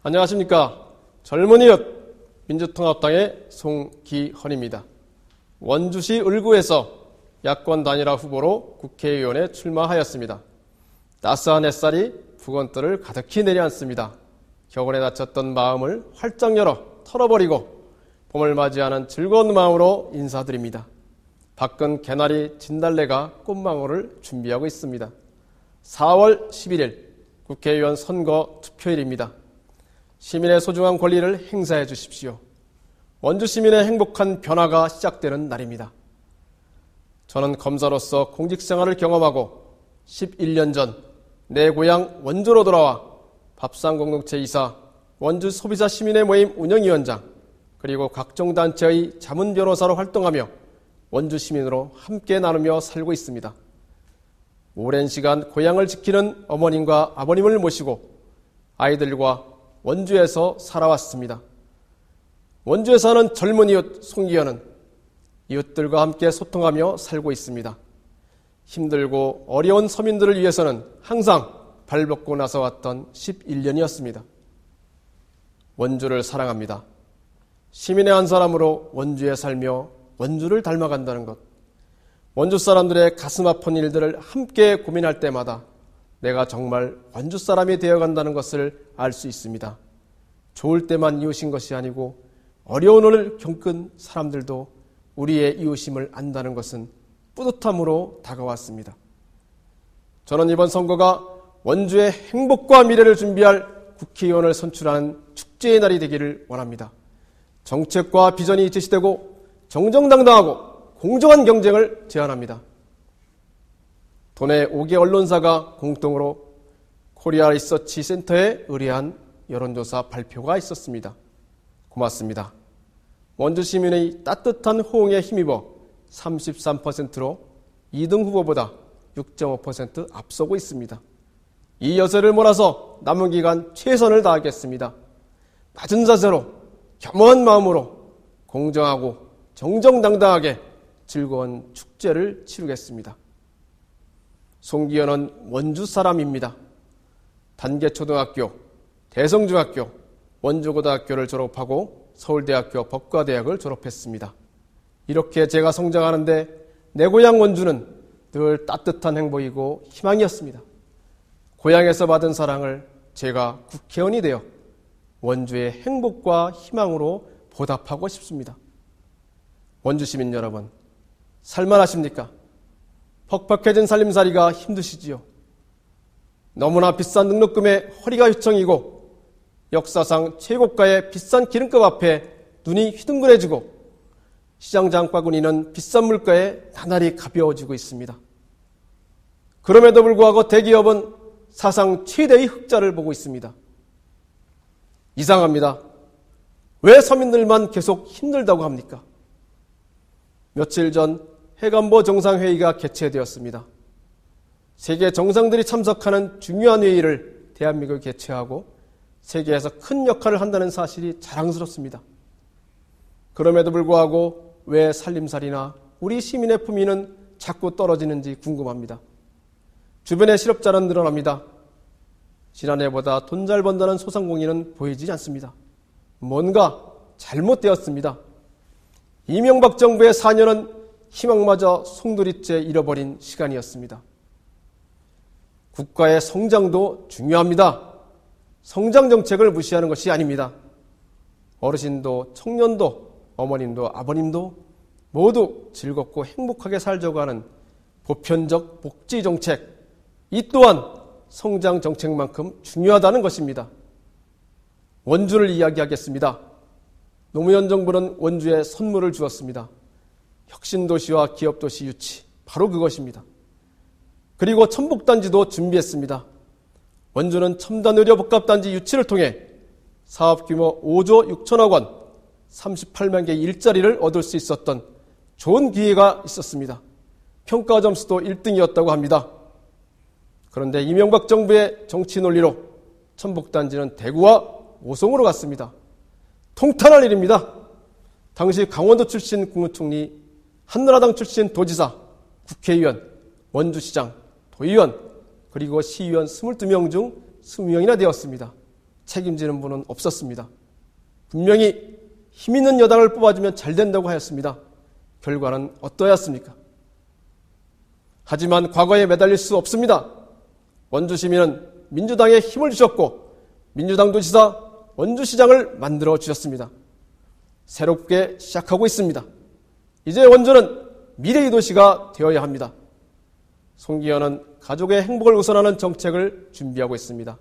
안녕하십니까. 젊은이엇 민주통합당의 송기헌입니다. 원주시 을구에서 야권 단일화 후보로 국회의원에 출마하였습니다. 따스한 햇살이 부건들을 가득히 내려앉습니다. 겨울에 닫혔던 마음을 활짝 열어 털어버리고 봄을 맞이하는 즐거운 마음으로 인사드립니다. 밖은 개나리 진달래가 꽃망울을 준비하고 있습니다. 4월 11일 국회의원 선거 투표일입니다. 시민의 소중한 권리를 행사해 주십시오. 원주 시민의 행복한 변화가 시작되는 날입니다. 저는 검사로서 공직생활을 경험하고 11년 전 내 고향 원주로 돌아와 밥상공동체 이사, 원주 소비자 시민의 모임 운영위원장, 그리고 각종 단체의 자문 변호사로 활동하며 원주 시민으로 함께 나누며 살고 있습니다. 오랜 시간 고향을 지키는 어머님과 아버님을 모시고 아이들과 원주에서 살아왔습니다. 원주에 사는 젊은 이웃 송기현은 이웃들과 함께 소통하며 살고 있습니다. 힘들고 어려운 서민들을 위해서는 항상 발벗고 나서왔던 11년이었습니다. 원주를 사랑합니다. 시민의 한 사람으로 원주에 살며 원주를 닮아간다는 것. 원주 사람들의 가슴 아픈 일들을 함께 고민할 때마다 내가 정말 원주 사람이 되어간다는 것을 알 수 있습니다. 좋을 때만 이웃인 것이 아니고 어려운 일을 겪은 사람들도 우리의 이웃임을 안다는 것은 뿌듯함으로 다가왔습니다. 저는 이번 선거가 원주의 행복과 미래를 준비할 국회의원을 선출하는 축제의 날이 되기를 원합니다. 정책과 비전이 제시되고 정정당당하고 공정한 경쟁을 제안합니다. 도내 5개 언론사가 공동으로 코리아 리서치 센터에 의뢰한 여론조사 발표가 있었습니다. 고맙습니다. 원주 시민의 따뜻한 호응에 힘입어 33%로 2등 후보보다 6.5% 앞서고 있습니다. 이 여세를 몰아서 남은 기간 최선을 다하겠습니다. 낮은 자세로 겸허한 마음으로 공정하고 정정당당하게 즐거운 축제를 치르겠습니다. 송기현은 원주 사람입니다. 단계초등학교, 대성중학교, 원주고등학교를 졸업하고 서울대학교 법과대학을 졸업했습니다. 이렇게 제가 성장하는데 내 고향 원주는 늘 따뜻한 행복이고 희망이었습니다. 고향에서 받은 사랑을 제가 국회의원이 되어 원주의 행복과 희망으로 보답하고 싶습니다. 원주 시민 여러분, 살만하십니까? 퍽퍽해진 살림살이가 힘드시지요? 너무나 비싼 등록금에 허리가 휘청이고 역사상 최고가의 비싼 기름값 앞에 눈이 휘둥그레지고 시장 장바구니는 비싼 물가에 나날이 가벼워지고 있습니다. 그럼에도 불구하고 대기업은 사상 최대의 흑자를 보고 있습니다. 이상합니다. 왜 서민들만 계속 힘들다고 합니까? 며칠 전 해관보 정상회의가 개최되었습니다. 세계 정상들이 참석하는 중요한 회의를 대한민국이 개최하고 세계에서 큰 역할을 한다는 사실이 자랑스럽습니다. 그럼에도 불구하고 왜 살림살이나 우리 시민의 품위는 자꾸 떨어지는지 궁금합니다. 주변의 실업자는 늘어납니다. 지난해보다 돈 잘 번다는 소상공인은 보이지 않습니다. 뭔가 잘못되었습니다. 이명박 정부의 4년은 희망마저 송두리째 잃어버린 시간이었습니다. 국가의 성장도 중요합니다. 성장 정책을 무시하는 것이 아닙니다. 어르신도 청년도 어머님도 아버님도 모두 즐겁고 행복하게 살자고 하는 보편적 복지 정책, 이 또한 성장 정책만큼 중요하다는 것입니다. 원주를 이야기하겠습니다. 노무현 정부는 원주에 선물을 주었습니다. 혁신도시와 기업도시 유치, 바로 그것입니다. 그리고 첨복단지도 준비했습니다. 원주는 첨단의료복합단지 유치를 통해 사업규모 5조 6천억 원, 38만 개의 일자리를 얻을 수 있었던 좋은 기회가 있었습니다. 평가 점수도 1등이었다고 합니다. 그런데 이명박 정부의 정치 논리로 첨복단지는 대구와 오송으로 갔습니다. 통탄할 일입니다. 당시 강원도 출신 국무총리, 한나라당 출신 도지사, 국회의원, 원주시장, 도의원, 그리고 시의원 22명 중 20명이나 되었습니다. 책임지는 분은 없었습니다. 분명히 힘있는 여당을 뽑아주면 잘 된다고 하였습니다. 결과는 어떠했습니까? 하지만 과거에 매달릴 수 없습니다. 원주 시민은 민주당에 힘을 주셨고 민주당 도지사 원주시장을 만들어 주셨습니다. 새롭게 시작하고 있습니다. 이제 원주는 미래의 도시가 되어야 합니다. 송기현은 가족의 행복을 우선하는 정책을 준비하고 있습니다.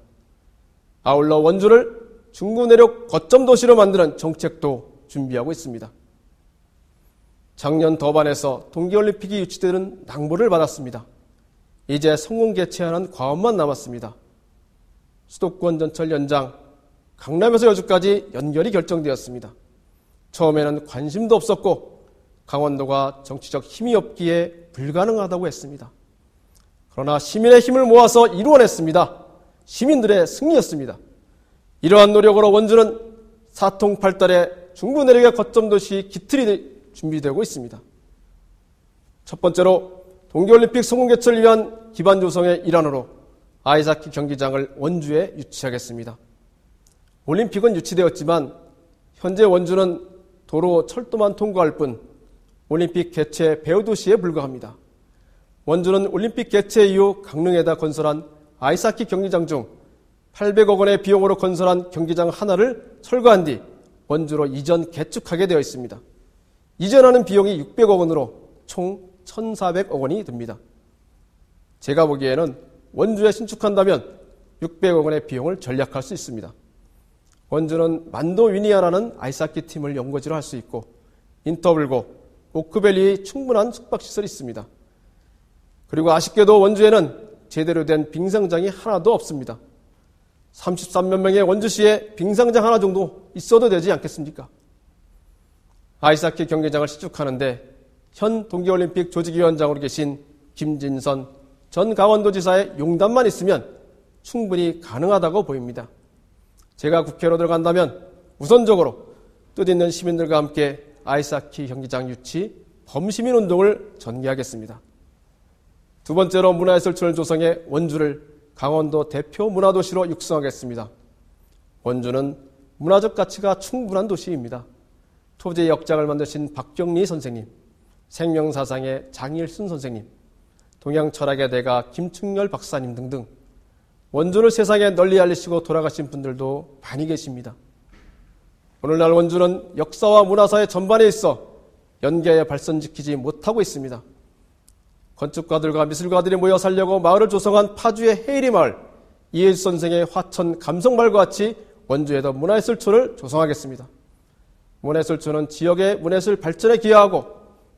아울러 원주를 중구 내륙 거점 도시로 만드는 정책도 준비하고 있습니다. 작년 더반에서 동계올림픽이 유치되는 낭보를 받았습니다. 이제 성공 개최하는 과업만 남았습니다. 수도권 전철 연장, 강남에서 여주까지 연결이 결정되었습니다. 처음에는 관심도 없었고 강원도가 정치적 힘이 없기에 불가능하다고 했습니다. 그러나 시민의 힘을 모아서 이루어냈습니다. 시민들의 승리였습니다. 이러한 노력으로 원주는 사통팔달의 중부 내륙의 거점 도시 기틀이 준비되고 있습니다. 첫 번째로 동계올림픽 성공 개최를 위한 기반 조성의 일환으로 아이스하키 경기장을 원주에 유치하겠습니다. 올림픽은 유치되었지만 현재 원주는 도로, 철도만 통과할 뿐 올림픽 개최 배후도시에 불과합니다. 원주는 올림픽 개최 이후 강릉에다 건설한 아이스하키 경기장 중 800억 원의 비용으로 건설한 경기장 하나를 철거한 뒤 원주로 이전 개축하게 되어 있습니다. 이전하는 비용이 600억 원으로 총 1,400억 원이 듭니다. 제가 보기에는 원주에 신축한다면 600억 원의 비용을 절약할 수 있습니다. 원주는 만도 위니아라는 아이스하키 팀을 연고지로 할 수 있고 인터블고, 오크밸리의 충분한 숙박시설이 있습니다. 그리고 아쉽게도 원주에는 제대로 된 빙상장이 하나도 없습니다. 33만 명의 원주시에 빙상장 하나 정도 있어도 되지 않겠습니까? 아이스하키 경기장을 신축하는데 현 동계올림픽 조직위원장으로 계신 김진선 전 강원도지사의 용단만 있으면 충분히 가능하다고 보입니다. 제가 국회로 들어간다면 우선적으로 뜻있는 시민들과 함께 아이스하키 경기장 유치 범시민운동을 전개하겠습니다. 두 번째로 문화예술촌을 조성해 원주를 강원도 대표 문화도시로 육성하겠습니다. 원주는 문화적 가치가 충분한 도시입니다. 토지의 역장을 만드신 박경리 선생님, 생명사상의 장일순 선생님, 동양철학의 대가 김충렬 박사님 등등 원주를 세상에 널리 알리시고 돌아가신 분들도 많이 계십니다. 오늘날 원주는 역사와 문화사의 전반에 있어 연계하여 발전시키지 못하고 있습니다. 건축가들과 미술가들이 모여 살려고 마을을 조성한 파주의 해일이 마을, 이혜주 선생의 화천 감성마을과 같이 원주에도 문화예술촌을 조성하겠습니다. 문화예술촌은 지역의 문화예술 발전에 기여하고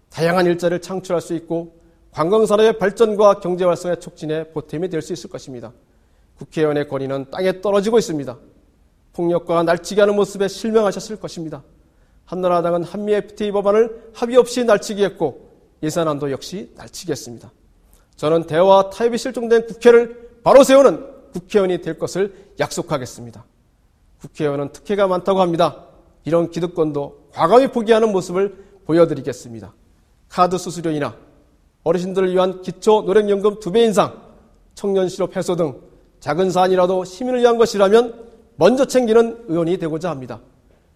다양한 일자리를 창출할 수 있고 관광산업의 발전과 경제활성의 촉진에 보탬이 될 수 있을 것입니다. 국회의원의 권위는 땅에 떨어지고 있습니다. 폭력과 날치기 하는 모습에 실망하셨을 것입니다. 한나라당은 한미 FTA 법안을 합의 없이 날치기 했고 예산안도 역시 날치기 했습니다. 저는 대화 타협이 실종된 국회를 바로 세우는 국회의원이 될 것을 약속하겠습니다. 국회의원은 특혜가 많다고 합니다. 이런 기득권도 과감히 포기하는 모습을 보여드리겠습니다. 카드 수수료이나 어르신들을 위한 기초 노령연금 2배 인상, 청년 실업 해소 등 작은 사안이라도 시민을 위한 것이라면 먼저 챙기는 의원이 되고자 합니다.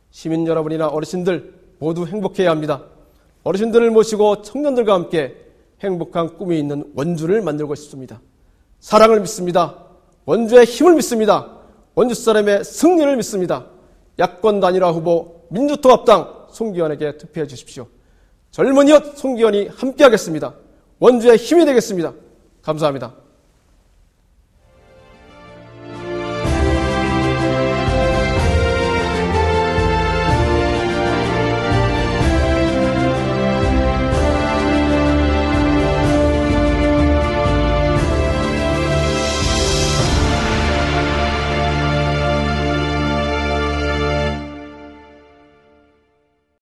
시민 여러분이나 어르신들 모두 행복해야 합니다. 어르신들을 모시고 청년들과 함께 행복한 꿈이 있는 원주를 만들고 싶습니다. 사랑을 믿습니다. 원주의 힘을 믿습니다. 원주 사람의 승리를 믿습니다. 야권 단일화 후보 민주통합당 송기현에게 투표해 주십시오. 젊은 이웃 송기현이 함께하겠습니다. 원주의 힘이 되겠습니다. 감사합니다.